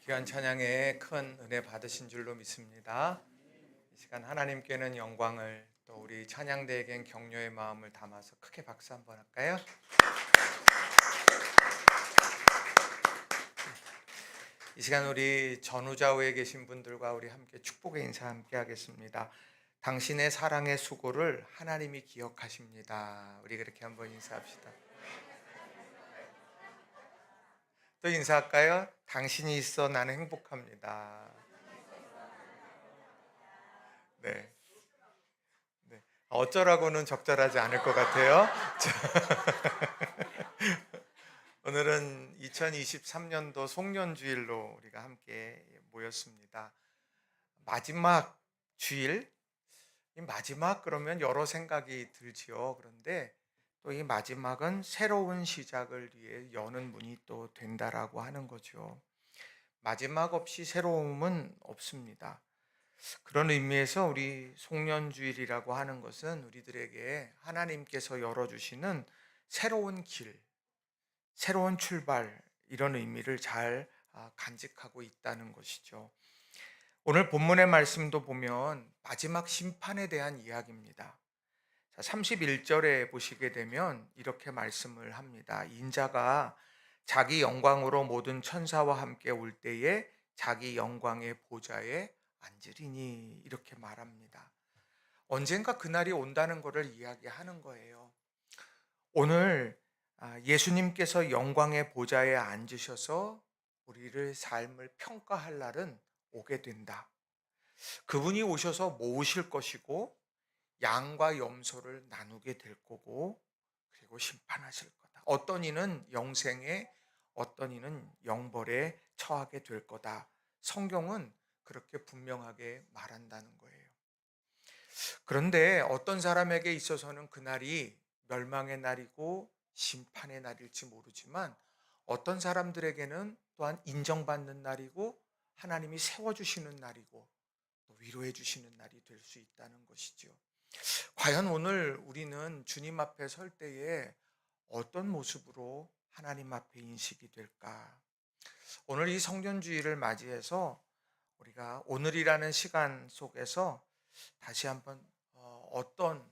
귀한 찬양에 큰 은혜 받으신 줄로 믿습니다. 이 시간 하나님께는 영광을, 또 우리 찬양대에겐 격려의 마음을 담아서 크게 박수 한번 할까요? 이 시간 우리 전우좌우에 계신 분들과 우리 함께 축복의 인사 함께 하겠습니다. 당신의 사랑의 수고를 하나님이 기억하십니다. 우리 그렇게 한번 인사합시다. 또 인사할까요? 당신이 있어 나는 행복합니다. 네. 네. 어쩌라고는 적절하지 않을 것 같아요. 오늘은 2023년도 송년주일로 우리가 함께 모였습니다. 마지막 주일, 이 마지막 그러면 여러 생각이 들지요. 그런데 또 이 마지막은 새로운 시작을 위해 여는 문이 또 된다라고 하는 거죠. 마지막 없이 새로움은 없습니다. 그런 의미에서 우리 송년주일이라고 하는 것은 우리들에게 하나님께서 열어주시는 새로운 길, 새로운 출발, 이런 의미를 잘 간직하고 있다는 것이죠. 오늘 본문의 말씀도 보면 마지막 심판에 대한 이야기입니다. 31절에 보시게 되면 이렇게 말씀을 합니다. 인자가 자기 영광으로 모든 천사와 함께 올 때에 자기 영광의 보좌에 앉으리니, 이렇게 말합니다. 언젠가 그날이 온다는 것을 이야기하는 거예요. 오늘 예수님께서 영광의 보좌에 앉으셔서 우리를 삶을 평가할 날은 오게 된다. 그분이 오셔서 모으실 것이고 양과 염소를 나누게 될 거고, 그리고 심판하실 거다. 어떤 이는 영생에, 어떤 이는 영벌에 처하게 될 거다. 성경은 그렇게 분명하게 말한다는 거예요. 그런데 어떤 사람에게 있어서는 그날이 멸망의 날이고 심판의 날일지 모르지만, 어떤 사람들에게는 또한 인정받는 날이고 하나님이 세워주시는 날이고 또 위로해 주시는 날이 될 수 있다는 것이죠. 과연 오늘 우리는 주님 앞에 설 때에 어떤 모습으로 하나님 앞에 인식이 될까? 오늘 이 성전주의를 맞이해서 우리가 오늘이라는 시간 속에서 다시 한번 어떤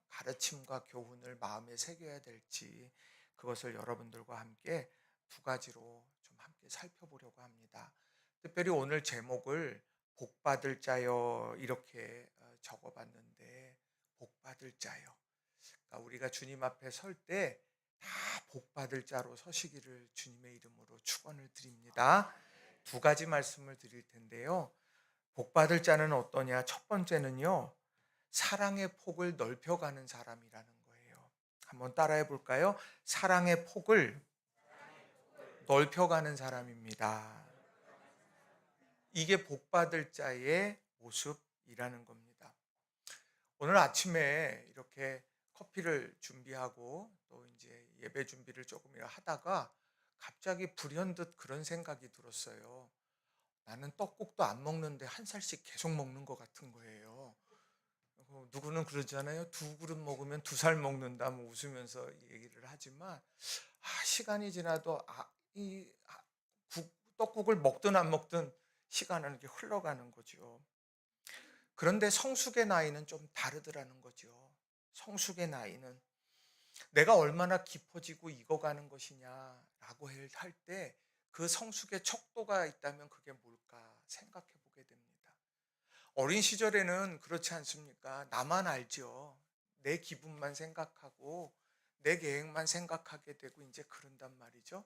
가르침과 교훈을 마음에 새겨야 될지, 그것을 여러분들과 함께 두 가지로 좀 함께 살펴보려고 합니다. 특별히 오늘 제목을 복받을 자여, 이렇게 적어봤는데, 복받을 자여, 그러니까 우리가 주님 앞에 설 때 다 복받을 자로 서시기를 주님의 이름으로 축원을 드립니다. 두 가지 말씀을 드릴 텐데요. 복받을 자는 어떠냐? 첫 번째는요, 사랑의 폭을 넓혀가는 사람이라는 거예요. 한번 따라해 볼까요? 사랑의 폭을 넓혀가는 사람입니다. 이게 복받을 자의 모습이라는 겁니다. 오늘 아침에 이렇게 커피를 준비하고 또 이제 예배 준비를 조금 하다가 갑자기 불현듯 그런 생각이 들었어요. 나는 떡국도 안 먹는데 한 살씩 계속 먹는 것 같은 거예요. 누구는 그러잖아요. 두 그릇 먹으면 2살 먹는다, 뭐 웃으면서 얘기를 하지만, 시간이 지나도 떡국을 먹든 안 먹든 시간은 이렇게 흘러가는 거죠. 그런데 성숙의 나이는 좀 다르더라는 거죠. 성숙의 나이는 내가 얼마나 깊어지고 익어가는 것이냐라고 할 때, 그 성숙의 척도가 있다면 그게 뭘까 생각해 보게 됩니다. 어린 시절에는 그렇지 않습니까? 나만 알죠. 내 기분만 생각하고 내 계획만 생각하게 되고 이제 그런단 말이죠.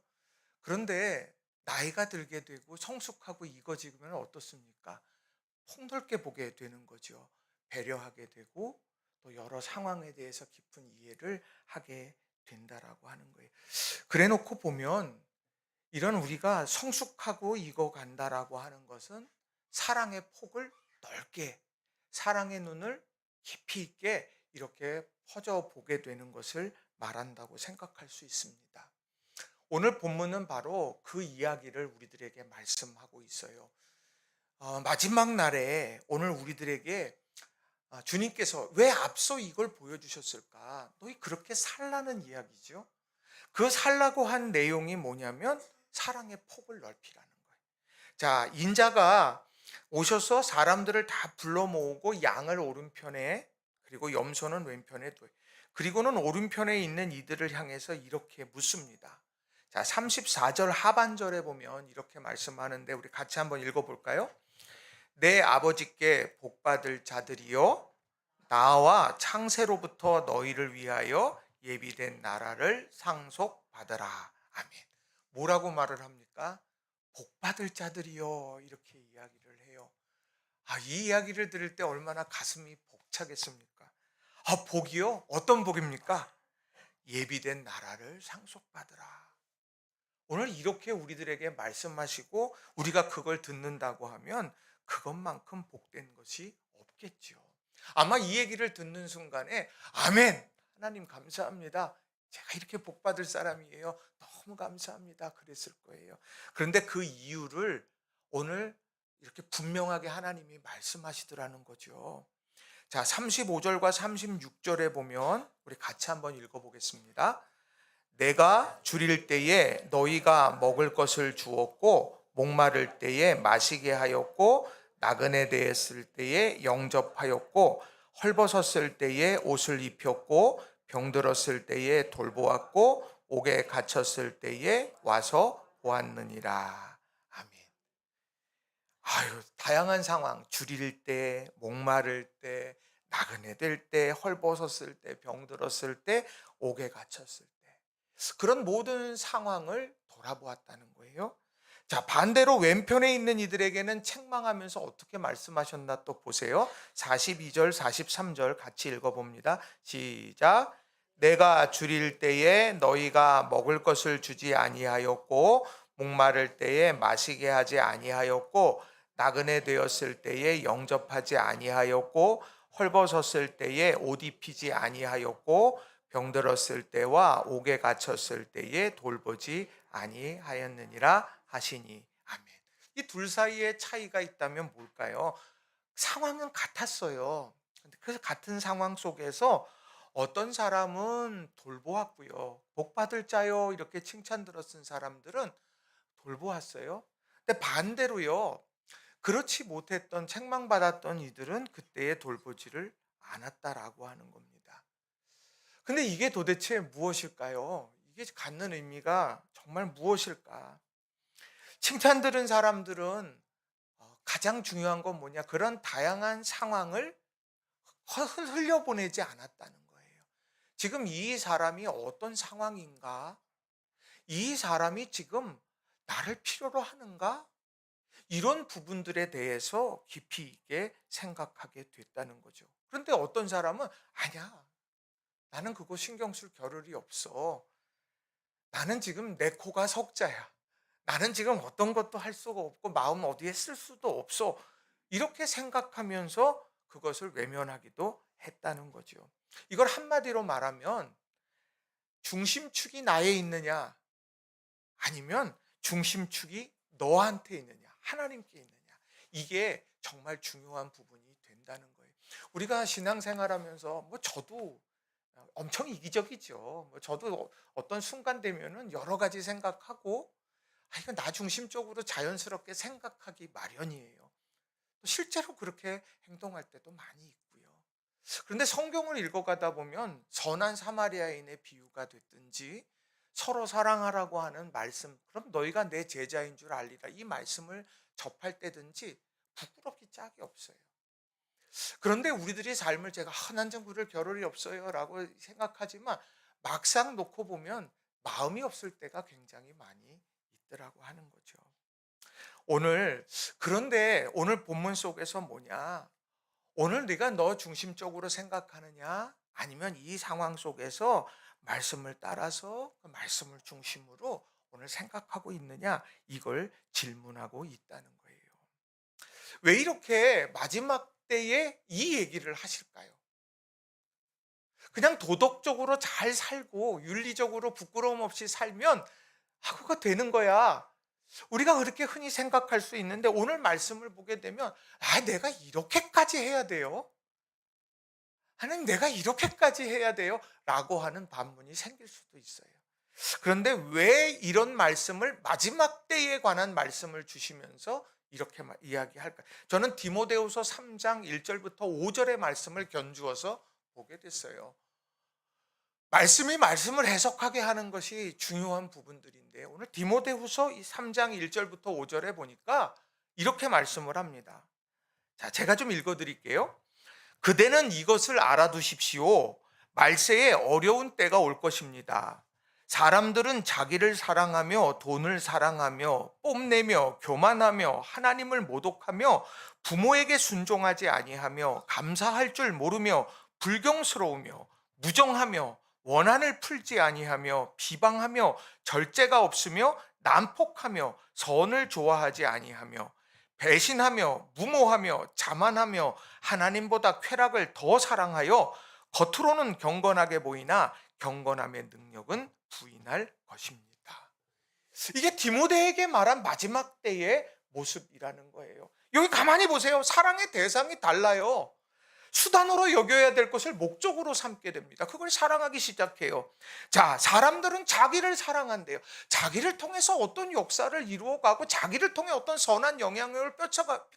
그런데 나이가 들게 되고 성숙하고 익어지면 어떻습니까? 폭넓게 보게 되는 거죠. 배려하게 되고 또 여러 상황에 대해서 깊은 이해를 하게 된다라고 하는 거예요. 그래 놓고 보면, 이런 우리가 성숙하고 익어간다라고 하는 것은 사랑의 폭을 넓게, 사랑의 눈을 깊이 있게 이렇게 퍼져 보게 되는 것을 말한다고 생각할 수 있습니다. 오늘 본문은 바로 그 이야기를 우리들에게 말씀하고 있어요. 마지막 날에 오늘 우리들에게 주님께서 왜 앞서 이걸 보여주셨을까? 너희 그렇게 살라는 이야기죠. 그 살라고 한 내용이 뭐냐면 사랑의 폭을 넓히라는 거예요. 자, 인자가 오셔서 사람들을 다 불러 모으고 양을 오른편에 그리고 염소는 왼편에 둬요. 그리고는 오른편에 있는 이들을 향해서 이렇게 묻습니다. 자, 34절 하반절에 보면 이렇게 말씀하는데 우리 같이 한번 읽어 볼까요? 내 아버지께 복받을 자들이여 나와 창세로부터 너희를 위하여 예비된 나라를 상속받으라. 아멘. 뭐라고 말을 합니까? 복받을 자들이여 이렇게 이야기를 해요. 이 이야기를 들을 때 얼마나 가슴이 벅차겠습니까? 복이요? 어떤 복입니까? 예비된 나라를 상속받으라. 오늘 이렇게 우리들에게 말씀하시고 우리가 그걸 듣는다고 하면 그것만큼 복된 것이 없겠죠. 아마 이 얘기를 듣는 순간에 아멘! 하나님 감사합니다. 제가 이렇게 복받을 사람이에요. 너무 감사합니다. 그랬을 거예요. 그런데 그 이유를 오늘 이렇게 분명하게 하나님이 말씀하시더라는 거죠. 자, 35절과 36절에 보면 우리 같이 한번 읽어보겠습니다. 내가 줄일 때에 너희가 먹을 것을 주었고 목마를 때에 마시게 하였고 나그네 되었을 때에 영접하였고 헐벗었을 때에 옷을 입혔고 병들었을 때에 돌보았고 옥에 갇혔을 때에 와서 보았느니라. 아멘. 다양한 상황, 줄일 때, 목마를 때, 나그네 될 때, 헐벗었을 때, 병들었을 때, 옥에 갇혔을 때. 그런 모든 상황을 돌아보았다는 거예요. 자, 반대로 왼편에 있는 이들에게는 책망하면서 어떻게 말씀하셨나 또 보세요. 42절, 43절 같이 읽어봅니다. 시작. 내가 줄일 때에 너희가 먹을 것을 주지 아니하였고 목마를 때에 마시게 하지 아니하였고 나그네 되었을 때에 영접하지 아니하였고 헐벗었을 때에 옷 입히지 아니하였고 병들었을 때와 옥에 갇혔을 때에 돌보지 아니하였느니라 하시니. 아멘. 이 둘 사이에 차이가 있다면 뭘까요? 상황은 같았어요. 그래서 같은 상황 속에서 어떤 사람은 돌보았고요. 복 받을 자요 이렇게 칭찬 들었은 사람들은 돌보았어요. 근데 반대로요. 그렇지 못했던 책망받았던 이들은 그때에 돌보지를 않았다라고 하는 겁니다. 근데 이게 도대체 무엇일까요? 이게 갖는 의미가 정말 무엇일까? 칭찬 들은 사람들은 가장 중요한 건 뭐냐? 그런 다양한 상황을 흘려보내지 않았다는 거예요. 지금 이 사람이 어떤 상황인가? 이 사람이 지금 나를 필요로 하는가? 이런 부분들에 대해서 깊이 있게 생각하게 됐다는 거죠. 그런데 어떤 사람은 아니야. 나는 그거 신경 쓸 겨를이 없어. 나는 지금 내 코가 석자야. 나는 지금 어떤 것도 할 수가 없고 마음 어디에 쓸 수도 없어. 이렇게 생각하면서 그것을 외면하기도 했다는 거죠. 이걸 한마디로 말하면 중심축이 나에 있느냐 아니면 중심축이 너한테 있느냐 하나님께 있느냐 이게 정말 중요한 부분이 된다는 거예요. 우리가 신앙생활하면서 저도 엄청 이기적이죠. 저도 어떤 순간 되면은 여러 가지 생각하고 이거 나 중심적으로 자연스럽게 생각하기 마련이에요. 실제로 그렇게 행동할 때도 많이 있고요. 그런데 성경을 읽어가다 보면 선한 사마리아인의 비유가 됐든지 서로 사랑하라고 하는 말씀, 그럼 너희가 내 제자인 줄 알리라 이 말씀을 접할 때든지 부끄럽기 짝이 없어요. 그런데 우리들이 삶을 제가 난 좀 그럴 겨를이 없어요 라고 생각하지만 막상 놓고 보면 마음이 없을 때가 굉장히 많이 있더라고 하는 거죠. 그런데 오늘 본문 속에서 뭐냐? 오늘 네가 너 중심적으로 생각하느냐? 아니면 이 상황 속에서 말씀을 따라서 그 말씀을 중심으로 오늘 생각하고 있느냐? 이걸 질문하고 있다는 거예요. 왜 이렇게 마지막 때에 이 얘기를 하실까요? 그냥 도덕적으로 잘 살고 윤리적으로 부끄러움 없이 살면 그거 되는 거야. 우리가 그렇게 흔히 생각할 수 있는데 오늘 말씀을 보게 되면 내가 이렇게까지 해야 돼요? 하나님 내가 이렇게까지 해야 돼요? 라고 하는 반문이 생길 수도 있어요. 그런데 왜 이런 말씀을 마지막 때에 관한 말씀을 주시면서 이렇게 이야기할까? 저는 디모데후서 3장 1절부터 5절의 말씀을 견주어서 보게 됐어요. 말씀이 말씀을 해석하게 하는 것이 중요한 부분들인데 오늘 디모데후서 3장 1절부터 5절에 보니까 이렇게 말씀을 합니다. 자, 제가 좀 읽어 드릴게요. 그대는 이것을 알아두십시오. 말세에 어려운 때가 올 것입니다. 사람들은 자기를 사랑하며 돈을 사랑하며 뽐내며 교만하며 하나님을 모독하며 부모에게 순종하지 아니하며 감사할 줄 모르며 불경스러우며 무정하며 원한을 풀지 아니하며 비방하며 절제가 없으며 난폭하며 선을 좋아하지 아니하며 배신하며 무모하며 자만하며 하나님보다 쾌락을 더 사랑하여 겉으로는 경건하게 보이나 경건함의 능력은 부인할 것입니다. 이게 디모데에게 말한 마지막 때의 모습이라는 거예요. 여기 가만히 보세요. 사랑의 대상이 달라요. 수단으로 여겨야 될 것을 목적으로 삼게 됩니다. 그걸 사랑하기 시작해요. 자, 사람들은 자기를 사랑한대요. 자기를 통해서 어떤 역사를 이루어가고 자기를 통해 어떤 선한 영향력을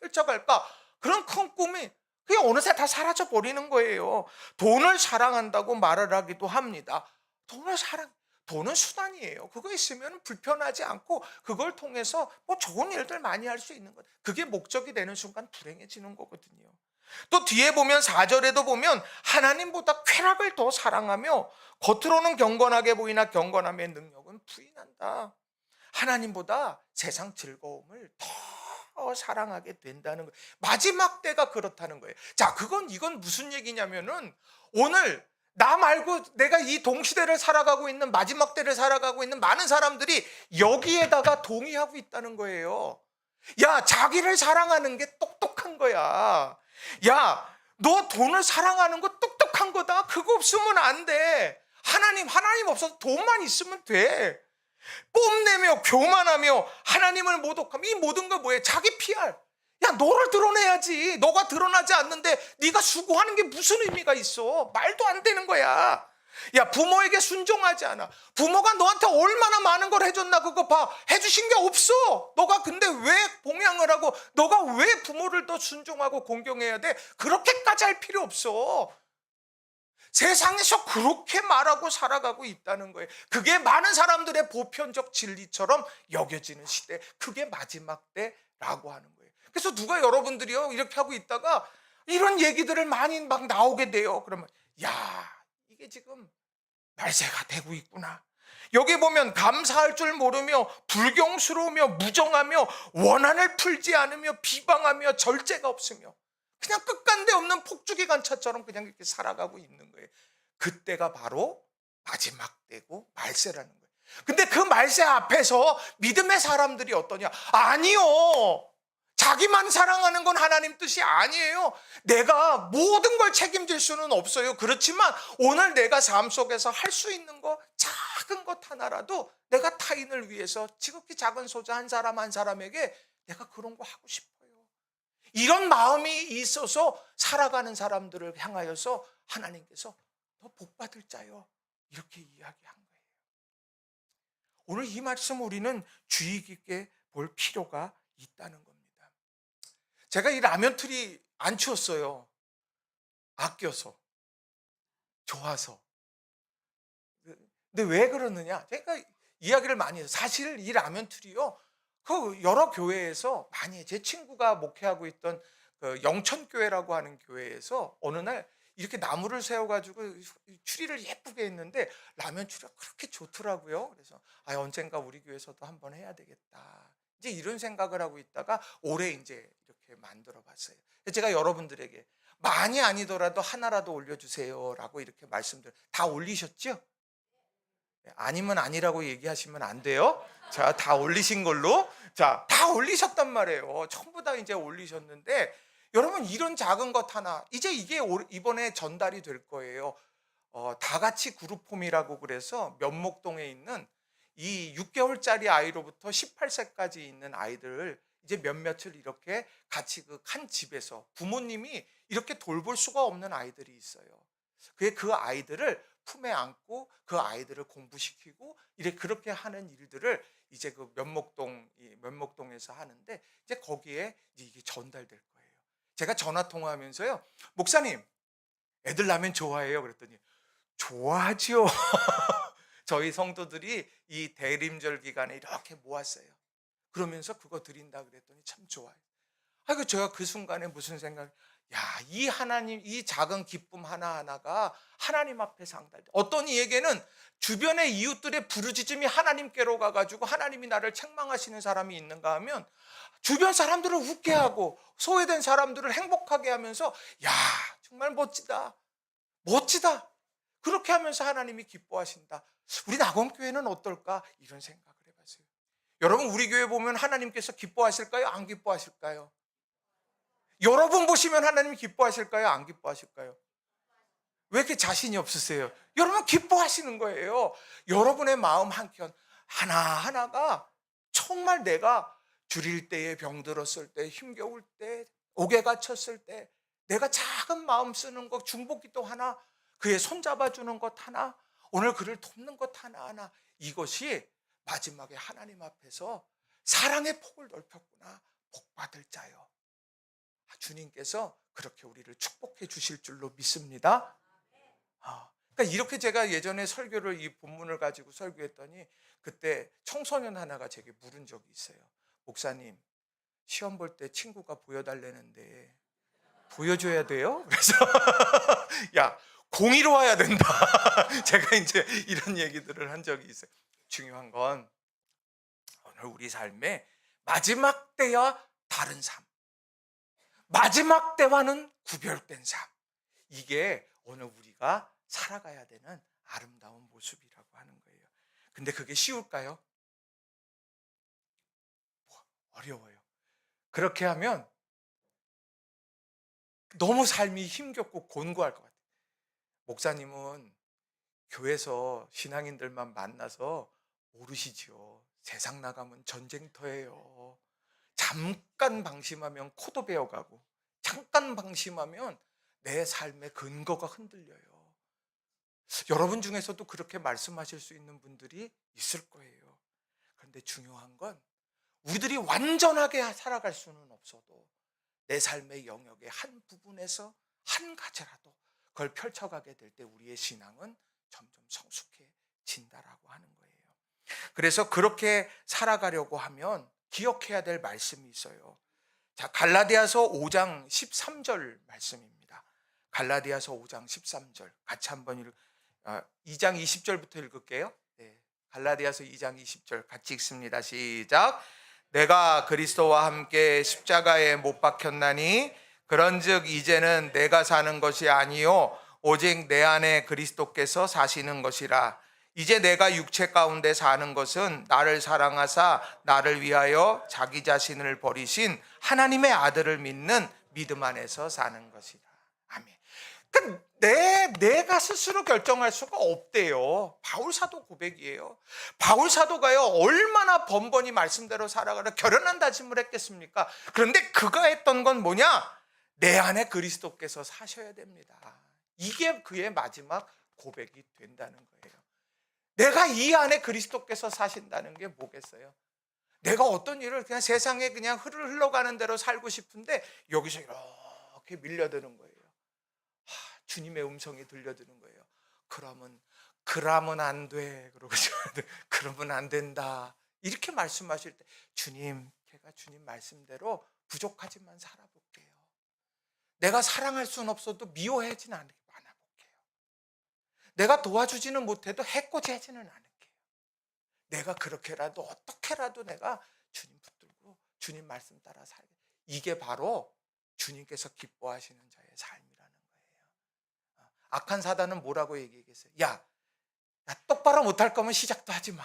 펼쳐갈까? 그런 큰 꿈이 그게 어느새 다 사라져 버리는 거예요. 돈을 사랑한다고 말을 하기도 합니다. 돈은 수단이에요. 그거 있으면 불편하지 않고 그걸 통해서 뭐 좋은 일들 많이 할 수 있는 것. 그게 목적이 되는 순간 불행해지는 거거든요. 또 뒤에 보면 4절에도 보면 하나님보다 쾌락을 더 사랑하며 겉으로는 경건하게 보이나 경건함의 능력은 부인한다. 하나님보다 세상 즐거움을 더 사랑하게 된다는 거예요. 마지막 때가 그렇다는 거예요. 자, 이건 무슨 얘기냐면은 오늘 나 말고 내가 이 동시대를 살아가고 있는 마지막 때를 살아가고 있는 많은 사람들이 여기에다가 동의하고 있다는 거예요. 야, 자기를 사랑하는 게 똑똑한 거야. 야, 너 돈을 사랑하는 거 똑똑한 거다. 그거 없으면 안 돼. 하나님 없어서 돈만 있으면 돼. 뽐내며 교만하며 하나님을 모독하며 이 모든 거 뭐예요? 자기 PR. 야, 너를 드러내야지. 너가 드러나지 않는데 네가 수고하는 게 무슨 의미가 있어? 말도 안 되는 거야. 야, 부모에게 순종하지 않아. 부모가 너한테 얼마나 많은 걸 해줬나 그거 봐. 해주신 게 없어. 너가 근데 왜 봉양을 하고 너가 왜 부모를 더 순종하고 공경해야 돼? 그렇게까지 할 필요 없어. 세상에서 그렇게 말하고 살아가고 있다는 거예요. 그게 많은 사람들의 보편적 진리처럼 여겨지는 시대. 그게 마지막 때라고 하는 거예요. 그래서 누가 여러분들이요 이렇게 하고 있다가 이런 얘기들을 많이 막 나오게 돼요. 그러면 야, 이게 지금 말세가 되고 있구나. 여기 보면 감사할 줄 모르며 불경스러우며 무정하며 원한을 풀지 않으며 비방하며 절제가 없으며 그냥 끝간데 없는 폭죽이 간차처럼 그냥 이렇게 살아가고 있는 거예요. 그때가 바로 마지막 때고 말세라는 거예요. 근데 그 말세 앞에서 믿음의 사람들이 어떠냐? 아니요. 자기만 사랑하는 건 하나님 뜻이 아니에요. 내가 모든 걸 책임질 수는 없어요. 그렇지만 오늘 내가 삶 속에서 할 수 있는 거 작은 것 하나라도 내가 타인을 위해서 지극히 작은 소자 한 사람 한 사람에게 내가 그런 거 하고 싶어요. 이런 마음이 있어서 살아가는 사람들을 향하여서 하나님께서 너 복받을 자요. 이렇게 이야기한 거예요. 오늘 이 말씀 우리는 주의 깊게 볼 필요가 있다는 겁니다. 제가 이 라면 틀이 안 치웠어요. 아껴서. 좋아서. 근데 왜 그러느냐? 제가 이야기를 많이 해요. 사실 이 라면 틀이요. 그 여러 교회에서 많이 해요. 제 친구가 목회하고 있던 그 영천교회라고 하는 교회에서 어느 날 이렇게 나무를 세워가지고 추리를 예쁘게 했는데 라면 추리가 그렇게 좋더라고요. 그래서 언젠가 우리 교회에서도 한번 해야 되겠다. 이제 이런 생각을 하고 있다가 올해 이제 이렇게 만들어 봤어요. 제가 여러분들에게 많이 아니더라도 하나라도 올려주세요라고 이렇게 말씀들 다 올리셨죠? 아니면 아니라고 얘기하시면 안 돼요. 자, 다 올리신 걸로. 자, 다 올리셨단 말이에요. 전부 다 이제 올리셨는데 여러분 이런 작은 것 하나 이제 이게 이번에 전달이 될 거예요. 다 같이 그룹홈이라고 그래서 면목동에 있는 이 6개월짜리 아이로부터 18세까지 있는 아이들을 이제 몇몇을 이렇게 같이 그 한 집에서 부모님이 이렇게 돌볼 수가 없는 아이들이 있어요. 그 아이들을 품에 안고 그 아이들을 공부시키고 그렇게 하는 일들을 이제 그 면목동에서 하는데, 이제 거기에 이제 이게 전달될 거예요. 제가 전화 통화하면서요, 목사님, 애들 라면 좋아해요? 그랬더니 좋아하지요. 저희 성도들이 이 대림절 기간에 이렇게 모았어요. 그러면서 그거 드린다 그랬더니 참 좋아요. 아이고, 제가 그 순간에 무슨 생각, 야, 이 하나님, 이 작은 기쁨 하나하나가 하나님 앞에 상달돼. 어떤 이에게는 주변의 이웃들의 부르짖음이 하나님께로 가가지고 하나님이 나를 책망하시는 사람이 있는가 하면, 주변 사람들을 웃게 하고 소외된 사람들을 행복하게 하면서, 야, 정말 멋지다. 멋지다. 그렇게 하면서 하나님이 기뻐하신다. 우리 낙원교회는 어떨까? 이런 생각을 해봤어요. 여러분, 우리 교회 보면 하나님께서 기뻐하실까요? 안 기뻐하실까요? 여러분 보시면 하나님이 기뻐하실까요? 안 기뻐하실까요? 왜 이렇게 자신이 없으세요? 여러분 기뻐하시는 거예요. 여러분의 마음 한켠 하나하나가 정말 내가 줄일 때에, 병들었을 때, 힘겨울 때, 옥에 갇혔을 때, 내가 작은 마음 쓰는 것, 중보기도 하나, 그의 손잡아주는 것 하나, 오늘 그를 돕는 것 하나하나, 이것이 마지막에 하나님 앞에서 사랑의 폭을 넓혔구나, 복받을 자요. 주님께서 그렇게 우리를 축복해 주실 줄로 믿습니다. 그러니까 이렇게 제가 예전에 설교를, 이 본문을 가지고 설교했더니, 그때 청소년 하나가 제게 물은 적이 있어요. 목사님, 시험 볼 때 친구가 보여달라는데 보여줘야 돼요? 그래서 야, 공의로 와야 된다. 제가 이제 이런 얘기들을 한 적이 있어요. 중요한 건 오늘 우리 삶의 마지막 때와 다른 삶, 마지막 때와는 구별된 삶, 이게 오늘 우리가 살아가야 되는 아름다운 모습이라고 하는 거예요. 근데 그게 쉬울까요? 어려워요. 그렇게 하면 너무 삶이 힘겹고 곤고할 것 같아요. 목사님은 교회에서 신앙인들만 만나서 모르시죠. 세상 나가면 전쟁터예요. 잠깐 방심하면 코도 베어가고, 잠깐 방심하면 내 삶의 근거가 흔들려요. 여러분 중에서도 그렇게 말씀하실 수 있는 분들이 있을 거예요. 그런데 중요한 건 우리들이 완전하게 살아갈 수는 없어도 내 삶의 영역의 한 부분에서 한 가지라도 그걸 펼쳐가게 될 때 우리의 신앙은 점점 성숙해진다라고 하는 거예요. 그래서 그렇게 살아가려고 하면 기억해야 될 말씀이 있어요. 자, 갈라디아서 5장 13절 말씀입니다. 갈라디아서 5장 13절 같이 한번 2장 20절부터 읽을게요. 네, 갈라디아서 2장 20절 같이 읽습니다. 시작. 내가 그리스도와 함께 십자가에 못 박혔나니 그런즉 이제는 내가 사는 것이 아니요 오직 내 안에 그리스도께서 사시는 것이라. 이제 내가 육체 가운데 사는 것은 나를 사랑하사 나를 위하여 자기 자신을 버리신 하나님의 아들을 믿는 믿음 안에서 사는 것이다. 아멘. 그러니까 내가 스스로 결정할 수가 없대요. 바울 사도 고백이에요. 바울 사도가요, 얼마나 번번이 말씀대로 살아가려 결연한 다짐을 했겠습니까? 그런데 그가 했던 건 뭐냐? 내 안에 그리스도께서 사셔야 됩니다. 이게 그의 마지막 고백이 된다는 거예요. 내가 이 안에 그리스도께서 사신다는 게 뭐겠어요? 내가 어떤 일을 그냥 세상에 그냥 흘러가는 대로 살고 싶은데 여기서 이렇게 밀려드는 거예요. 주님의 음성이 들려드는 거예요. 그러면 안 돼. 그러고 그러면 안 된다. 이렇게 말씀하실 때 주님, 제가 주님 말씀대로 부족하지만 살아볼게요. 내가 사랑할 수는 없어도 미워하지는 않아볼게요. 내가 도와주지는 못해도 해코지하지는 않을게요. 내가 그렇게라도 어떻게라도 내가 주님 붙들고 주님 말씀 따라 살게. 이게 바로 주님께서 기뻐하시는 자의 삶이라는 거예요. 악한 사단은 뭐라고 얘기했어요? 야, 똑바로 못할 거면 시작도 하지 마.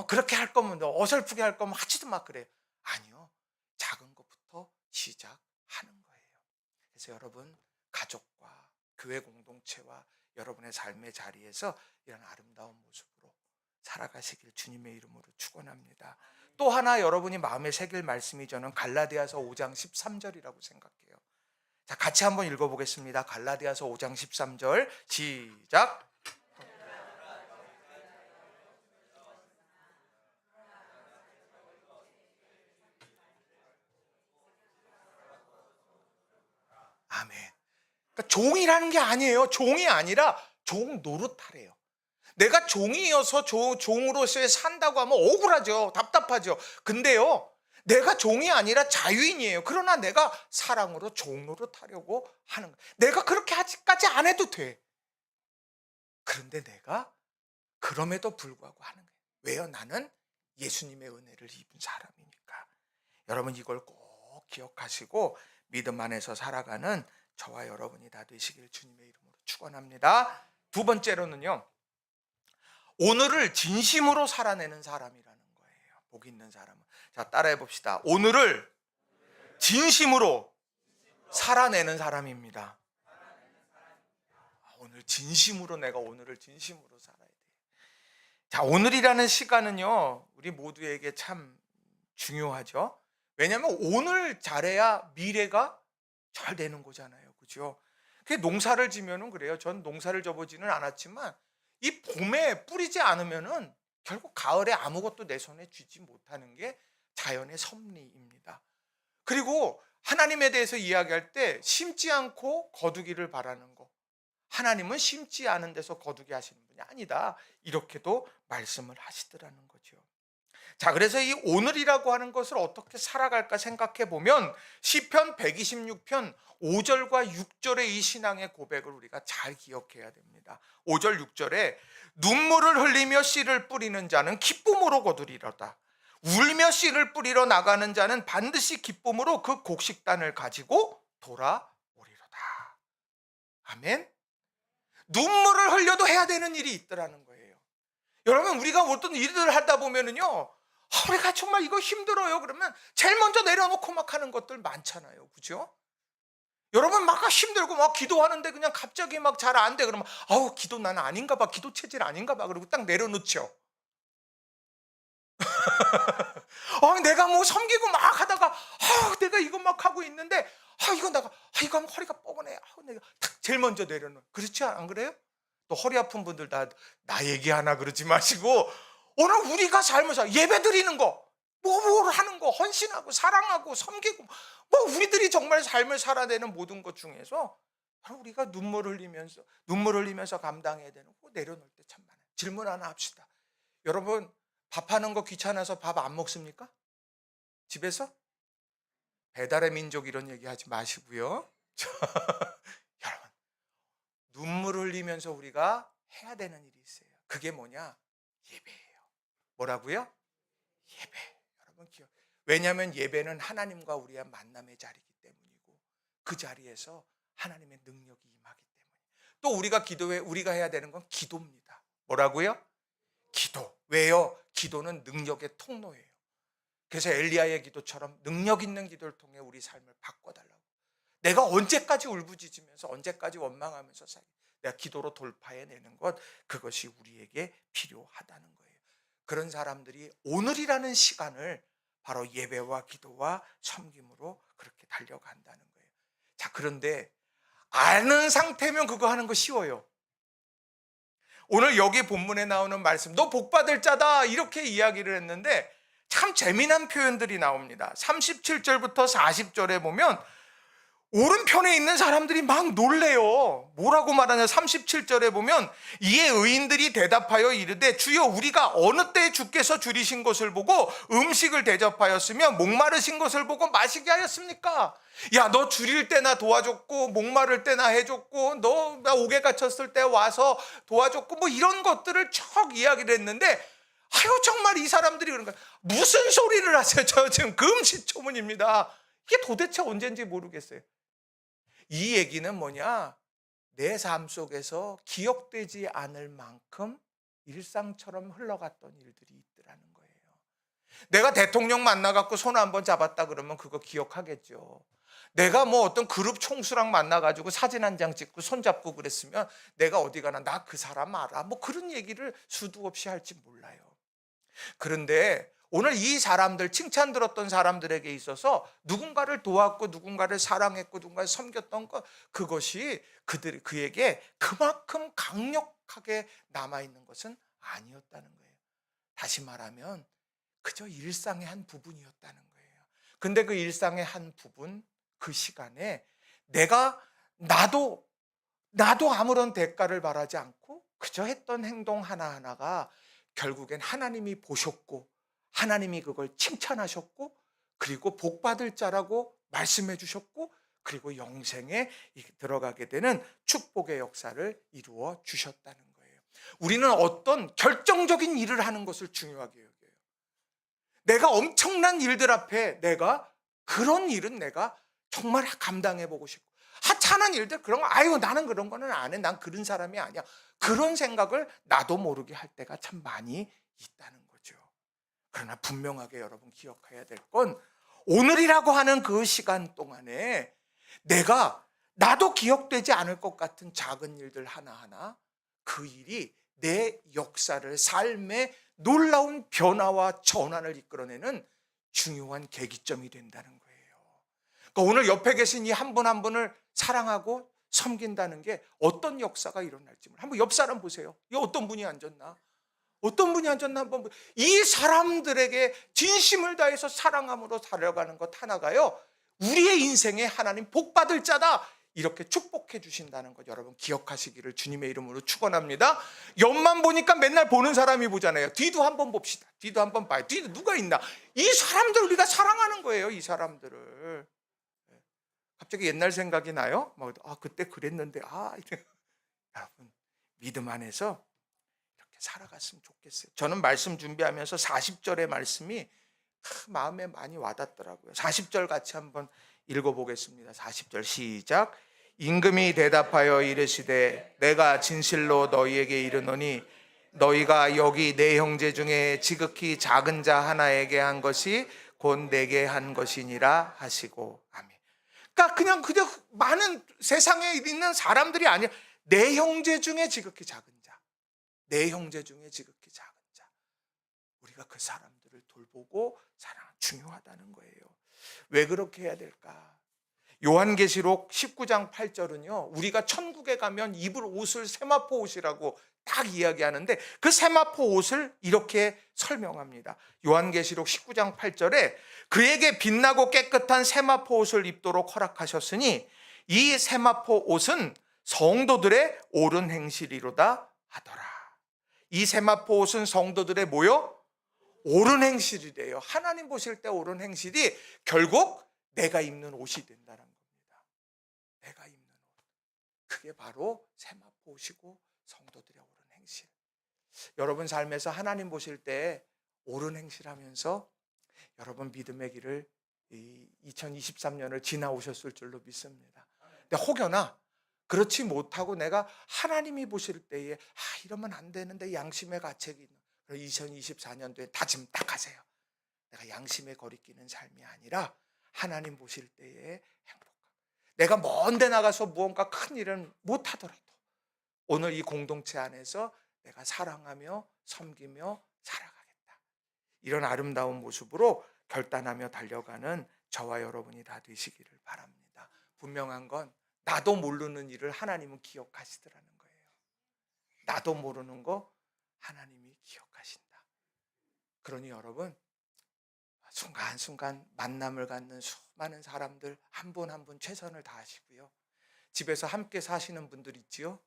그렇게 할 거면, 너 어설프게 할 거면 하지도 마. 그래요. 아니요, 작은 것부터 시작하는 거예요. 그래서 여러분, 가족과 교회 공동체와 여러분의 삶의 자리에서 이런 아름다운 모습으로 살아가시길 주님의 이름으로 축원합니다. 또 하나 여러분이 마음에 새길 말씀이 저는 갈라디아서 5장 13절이라고 생각해요. 자, 같이 한번 읽어보겠습니다. 갈라디아서 5장 13절 시작. 아멘. 그러니까 종이라는 게 아니에요. 종이 아니라 종 노릇하래요. 내가 종이어서 종으로서의 산다고 하면 억울하죠. 답답하죠. 근데요, 내가 종이 아니라 자유인이에요. 그러나 내가 사랑으로 종 노릇하려고 하는 거예요. 내가 그렇게 아직까지 안 해도 돼. 그런데 내가 그럼에도 불구하고 하는 거예요. 왜요? 나는 예수님의 은혜를 입은 사람이니까. 여러분, 이걸 꼭 기억하시고 믿음 안에서 살아가는 저와 여러분이 다 되시길 주님의 이름으로 축원합니다. 두 번째로는요, 오늘을 진심으로 살아내는 사람이라는 거예요. 복 있는 사람은. 자, 따라해 봅시다. 오늘을 진심으로 살아내는 사람입니다. 오늘 진심으로, 내가 오늘을 진심으로 살아야 돼. 자, 오늘이라는 시간은요, 우리 모두에게 참 중요하죠. 왜냐하면 오늘 잘해야 미래가 잘 되는 거잖아요. 그죠? 농사를 지면은 그래요. 전 농사를 져보지는 않았지만 이 봄에 뿌리지 않으면은 결국 가을에 아무것도 내 손에 쥐지 못하는 게 자연의 섭리입니다. 그리고 하나님에 대해서 이야기할 때 심지 않고 거두기를 바라는 거, 하나님은 심지 않은 데서 거두게 하시는 분이 아니다, 이렇게도 말씀을 하시더라는 거죠. 자, 그래서 이 오늘이라고 하는 것을 어떻게 살아갈까 생각해 보면 시편 126편 5절과 6절의 이 신앙의 고백을 우리가 잘 기억해야 됩니다. 5절 6절에 눈물을 흘리며 씨를 뿌리는 자는 기쁨으로 거두리로다. 울며 씨를 뿌리러 나가는 자는 반드시 기쁨으로 그 곡식단을 가지고 돌아오리로다. 아멘. 눈물을 흘려도 해야 되는 일이 있더라는 거예요. 여러분, 우리가 어떤 일들을 하다 보면은요, 우리가 정말 이거 힘들어요. 그러면 제일 먼저 내려놓고 막 하는 것들 많잖아요. 그죠? 여러분, 막 힘들고 막 기도하는데 그냥 갑자기 막 잘 안 돼. 그러면 기도 나는 아닌가 봐. 기도 체질 아닌가 봐. 그리고 딱 내려놓죠. 내가 뭐 섬기고 막 하다가 내가 이거 막 하고 있는데 이거 하면 허리가 뻐근해. 내가 탁 제일 먼저 내려놓아. 그렇지 안 그래요? 또 허리 아픈 분들 나 얘기하나 그러지 마시고, 오늘 우리가 삶을 예배 드리는 거, 뭘 하는 거, 헌신하고 사랑하고 섬기고, 우리들이 정말 삶을 살아내는 모든 것 중에서 바로 우리가 눈물 흘리면서 감당해야 되는 거, 내려놓을 때 참 많아요. 질문 하나 합시다. 여러분, 밥하는 거 귀찮아서 밥 안 먹습니까? 집에서? 배달의 민족 이런 얘기 하지 마시고요. 여러분, 눈물 흘리면서 우리가 해야 되는 일이 있어요. 그게 뭐냐? 예배예요. 뭐라고요? 예배. 여러분 기억. 왜냐하면 예배는 하나님과 우리의 만남의 자리이기 때문이고, 그 자리에서 하나님의 능력이 임하기 때문에. 또 우리가 해야 되는 건 기도입니다. 뭐라고요? 기도. 왜요? 기도는 능력의 통로예요. 그래서 엘리야의 기도처럼 능력 있는 기도를 통해 우리 삶을 바꿔달라고. 내가 언제까지 울부짖으면서, 언제까지 원망하면서 내가 기도로 돌파해내는 것, 그것이 우리에게 필요하다는 거예요. 그런 사람들이 오늘이라는 시간을 바로 예배와 기도와 섬김으로 그렇게 달려간다는 거예요. 자, 그런데 아는 상태면 그거 하는 거 쉬워요. 오늘 여기 본문에 나오는 말씀, 너 복받을 자다, 이렇게 이야기를 했는데 참 재미난 표현들이 나옵니다. 37절부터 40절에 보면 오른편에 있는 사람들이 막 놀래요. 뭐라고 말하냐? 37절에 보면 이에 의인들이 대답하여 이르되 주여, 우리가 어느 때에 주께서 줄이신 것을 보고 음식을 대접하였으며 목마르신 것을 보고 마시게 하였습니까? 야, 너 줄일 때나 도와줬고 목마를 때나 해줬고 너 옥에 갇혔을 때 와서 도와줬고 이런 것들을 쭉 이야기를 했는데, 정말 이 사람들이 그런가, 무슨 소리를 하세요? 저 지금 금시초문입니다. 이게 도대체 언제인지 모르겠어요. 이 얘기는 뭐냐? 내 삶 속에서 기억되지 않을 만큼 일상처럼 흘러갔던 일들이 있더라는 거예요. 내가 대통령 만나갖고 손 한번 잡았다 그러면 그거 기억하겠죠. 내가 어떤 그룹 총수랑 만나가지고 사진 한 장 찍고 손잡고 그랬으면 내가 어디 가나 나 그 사람 알아, 그런 얘기를 수도 없이 할지 몰라요. 그런데 오늘 이 사람들, 칭찬 들었던 사람들에게 있어서 누군가를 도왔고 누군가를 사랑했고 누군가를 섬겼던 것, 그것이 그에게 그만큼 강력하게 남아있는 것은 아니었다는 거예요. 다시 말하면 그저 일상의 한 부분이었다는 거예요. 근데 그 일상의 한 부분, 그 시간에 나도 아무런 대가를 바라지 않고 그저 했던 행동 하나하나가 결국엔 하나님이 보셨고 하나님이 그걸 칭찬하셨고 그리고 복받을 자라고 말씀해 주셨고 그리고 영생에 들어가게 되는 축복의 역사를 이루어 주셨다는 거예요. 우리는 어떤 결정적인 일을 하는 것을 중요하게 여겨요. 내가 엄청난 일들 앞에 그런 일은 내가 정말 감당해 보고 싶고, 하찮은 일들, 그런 거, 아유, 나는 그런 거는 안 해. 난 그런 사람이 아니야. 그런 생각을 나도 모르게 할 때가 참 많이 있다는 거죠. 그러나 분명하게 여러분 기억해야 될 건, 오늘이라고 하는 그 시간 동안에 나도 기억되지 않을 것 같은 작은 일들 하나하나, 그 일이 내 역사를, 삶의 놀라운 변화와 전환을 이끌어내는 중요한 계기점이 된다는 거예요. 그러니까 오늘 옆에 계신 이 한 분 한 분을 사랑하고 섬긴다는 게 어떤 역사가 일어날지 한번 옆 사람 보세요. 이 어떤 분이 앉았나? 어떤 분이 앉았나 한번 보세요. 이 사람들에게 진심을 다해서 사랑함으로 살아가는 것 하나가요, 우리의 인생에 하나님 복받을 자다, 이렇게 축복해 주신다는 것 여러분 기억하시기를 주님의 이름으로 축원합니다. 옆만 보니까 맨날 보는 사람이 보잖아요. 뒤도 한번 봅시다. 뒤도 한번 봐요. 뒤도 누가 있나? 이 사람들 우리가 사랑하는 거예요. 이 사람들을. 갑자기 옛날 생각이 나요. 그때 그랬는데 여러분 믿음 안에서 이렇게 살아갔으면 좋겠어요. 저는 말씀 준비하면서 40절의 말씀이 마음에 많이 와닿더라고요. 40절 같이 한번 읽어보겠습니다. 40절 시작. 임금이 대답하여 이르시되 내가 진실로 너희에게 이르노니 너희가 여기 내 형제 중에 지극히 작은 자 하나에게 한 것이 곧 내게 한 것이니라 하시고. 아멘. 그러니까 그냥 많은 세상에 있는 사람들이 아니야. 내 형제 중에 지극히 작은 자, 내 형제 중에 지극히 작은 자, 우리가 그 사람들을 돌보고 사랑은 중요하다는 거예요. 왜 그렇게 해야 될까? 요한계시록 19장 8절은요, 우리가 천국에 가면 입을 옷을 세마포 옷이라고 딱 이야기하는데, 그 세마포 옷을 이렇게 설명합니다. 요한계시록 19장 8절에 그에게 빛나고 깨끗한 세마포 옷을 입도록 허락하셨으니 이 세마포 옷은 성도들의 옳은 행실이로다 하더라. 이 세마포 옷은 성도들의 뭐요? 옳은 행실이래요. 하나님 보실 때 옳은 행실이 결국 내가 입는 옷이 된다는 겁니다. 내가 입는 옷. 그게 바로 세마포 옷이고 성도들의 옳은 행실. 여러분 삶에서 하나님 보실 때 옳은 행실하면서 여러분 믿음의 길을 2023년을 지나오셨을 줄로 믿습니다. 근데 혹여나 그렇지 못하고 내가 하나님이 보실 때에 이러면 안 되는데 양심의 가책이 있는 2024년도에 다짐 딱 하세요. 내가 양심에 거리끼는 삶이 아니라 하나님 보실 때에 행복하고, 내가 먼 데 나가서 무언가 큰 일은 못하더라도 오늘 이 공동체 안에서 내가 사랑하며 섬기며 살아가겠다, 이런 아름다운 모습으로 결단하며 달려가는 저와 여러분이 다 되시기를 바랍니다. 분명한 건 나도 모르는 일을 하나님은 기억하시더라는 거예요. 나도 모르는 거 하나님이 기억하신다. 그러니 여러분 순간순간 만남을 갖는 수많은 사람들 한 분 한 분 최선을 다하시고요. 집에서 함께 사시는 분들 있지요.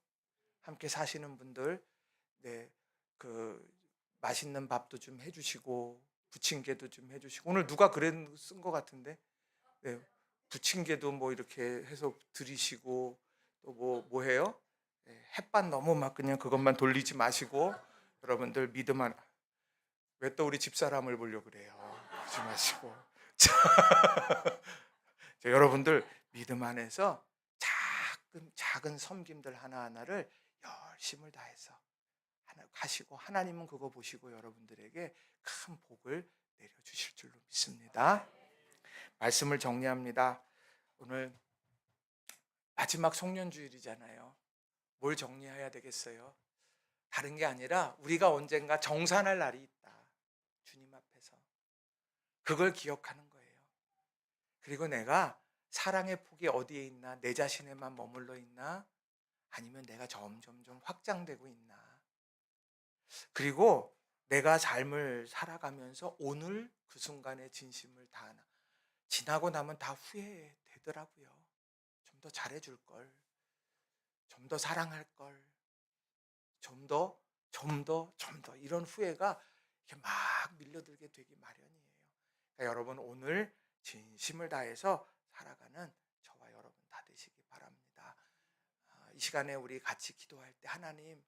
함께 사시는 분들, 맛있는 밥도 좀 해주시고 부침개도 좀 해주시고, 오늘 누가 쓴 것 같은데, 부침개도 뭐 이렇게 해서 드리시고, 또 뭐 해요? 햇반 너무 막 그냥 그것만 돌리지 마시고, 여러분들 믿음 안, 왜 또 우리 집사람을 보려고 그래요? 그러지 마시고. 여러분들 믿음 안에서 작은 섬김들 하나하나를 열심을 다해서 하시고, 하나님은 그거 보시고 여러분들에게 큰 복을 내려주실 줄로 믿습니다. 말씀을 정리합니다. 오늘 마지막 송년주일이잖아요. 뭘 정리해야 되겠어요? 다른 게 아니라 우리가 언젠가 정산할 날이 있다. 주님 앞에서 그걸 기억하는 거예요. 그리고 내가 사랑의 폭이 어디에 있나? 내 자신에만 머물러 있나? 아니면 내가 점점 확장되고 있나? 그리고 내가 삶을 살아가면서 오늘 그 순간의 진심을 다하나? 지나고 나면 다 후회되더라고요. 좀 더 잘해줄 걸, 좀 더 사랑할 걸, 좀 더 이런 후회가 이렇게 막 밀려들게 되기 마련이에요. 그러니까 여러분 오늘 진심을 다해서 살아가는 저와 여러분 다 되시기 바랍니다. 이 시간에 우리 같이 기도할 때 하나님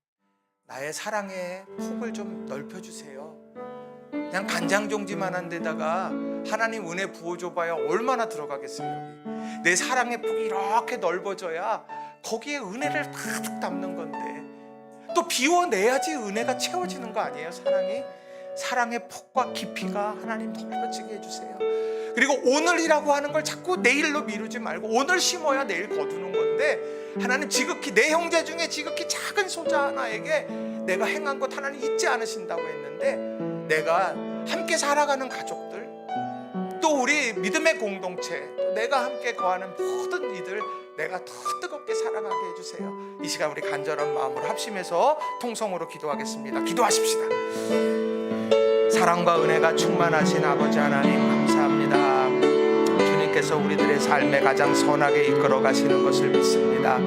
나의 사랑의 폭을 좀 넓혀주세요. 그냥 간장종지만한 데다가 하나님 은혜 부어줘봐야 얼마나 들어가겠어요. 여기. 내 사랑의 폭이 이렇게 넓어져야 거기에 은혜를 가득 담는 건데 또 비워내야지 은혜가 채워지는 거 아니에요. 사랑의 폭과 깊이가 하나님 넓어지게 해주세요. 그리고 오늘이라고 하는 걸 자꾸 내일로 미루지 말고 오늘 심어야 내일 거두는 건데 하나님 지극히 내 형제 중에 지극히 작은 소자 하나에게 내가 행한 것 하나님 잊지 않으신다고 했는데 내가 함께 살아가는 가족들 또 우리 믿음의 공동체 또 내가 함께 거하는 모든 이들 내가 더 뜨겁게 사랑하게 해주세요. 이 시간 우리 간절한 마음으로 합심해서 통성으로 기도하겠습니다. 기도하십시다. 사랑과 은혜가 충만하신 아버지 하나님 감사합니다. 주님께서 우리들의 삶에 가장 선하게 이끌어 가시는 것을 믿습니다.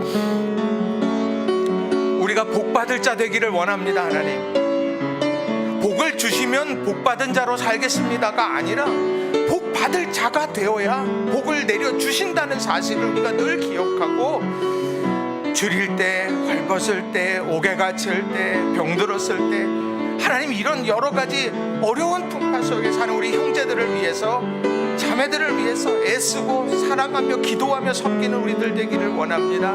우리가 복받을 자 되기를 원합니다. 하나님 복을 주시면 복받은 자로 살겠습니다가 아니라 복받을 자가 되어야 복을 내려주신다는 사실을 우리가 늘 기억하고 줄일 때, 헐벗을 때, 옥에 갇힐 때, 병들었을 때 하나님 이런 여러 가지 어려운 풍파 속에 사는 우리 형제들을 위해서 자매들을 위해서 애쓰고 사랑하며 기도하며 섬기는 우리들 되기를 원합니다.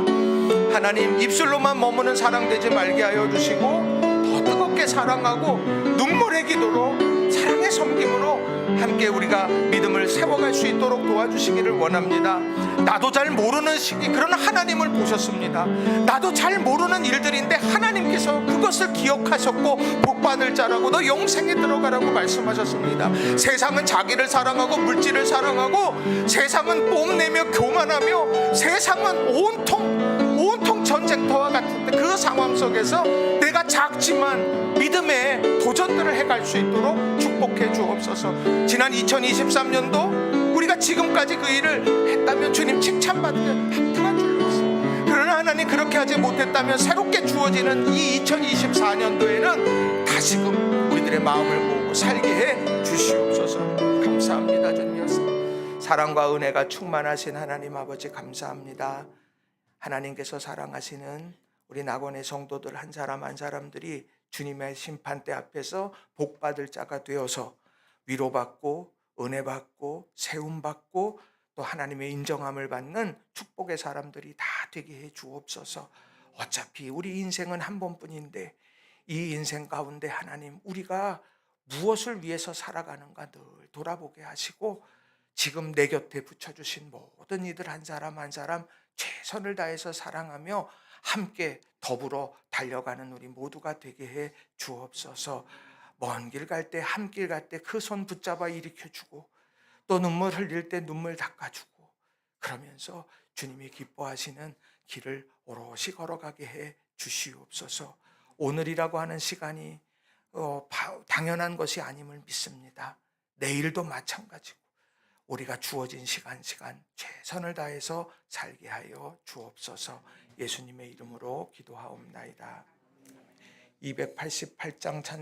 하나님 입술로만 머무는 사랑 되지 말게 하여 주시고 더 뜨겁게 사랑하고 눈물의 기도로 사랑의 섬김으로 함께 우리가 믿음을 세워갈 수 있도록 도와주시기를 원합니다. 나도 잘 모르는 시기 그러나 하나님을 보셨습니다. 나도 잘 모르는 일들인데 하나님께서 그것을 기억하셨고 복받을 자라고 너 영생에 들어가라고 말씀하셨습니다. 세상은 자기를 사랑하고 물질을 사랑하고 세상은 뽐내며 교만하며 세상은 온통 전쟁터와 같은데 그 상황 속에서 내가 작지만 믿음의 도전들을 해갈 수 있도록 축복해 주옵소서. 지난 2023년도 우리가 지금까지 그 일을 했다면 주님 칭찬받으면 합당한 줄로 있습니다. 그러나 하나님 그렇게 하지 못했다면 새롭게 주어지는 이 2024년도에는 다시금 우리들의 마음을 모으고 살게 해 주시옵소서. 감사합니다. 주님이었습니다. 사랑과 은혜가 충만하신 하나님 아버지 감사합니다. 하나님께서 사랑하시는 우리 낙원의 성도들 한 사람 한 사람들이 주님의 심판대 앞에서 복받을 자가 되어서 위로받고 은혜받고 세움받고 또 하나님의 인정함을 받는 축복의 사람들이 다 되게 해 주옵소서. 어차피 우리 인생은 한 번뿐인데 이 인생 가운데 하나님 우리가 무엇을 위해서 살아가는가 늘 돌아보게 하시고 지금 내 곁에 붙여주신 모든 이들 한 사람 한 사람 최선을 다해서 사랑하며 함께 더불어 달려가는 우리 모두가 되게 해 주옵소서. 먼 길 갈 때 한 길 갈 때 그 손 붙잡아 일으켜주고 또 눈물 흘릴 때 눈물 닦아주고 그러면서 주님이 기뻐하시는 길을 오롯이 걸어가게 해 주시옵소서. 오늘이라고 하는 시간이 당연한 것이 아님을 믿습니다. 내일도 마찬가지고 우리가 주어진 시간 최선을 다해서 살게 하여 주옵소서. 예수님의 이름으로 기도하옵나이다. 288장 찬송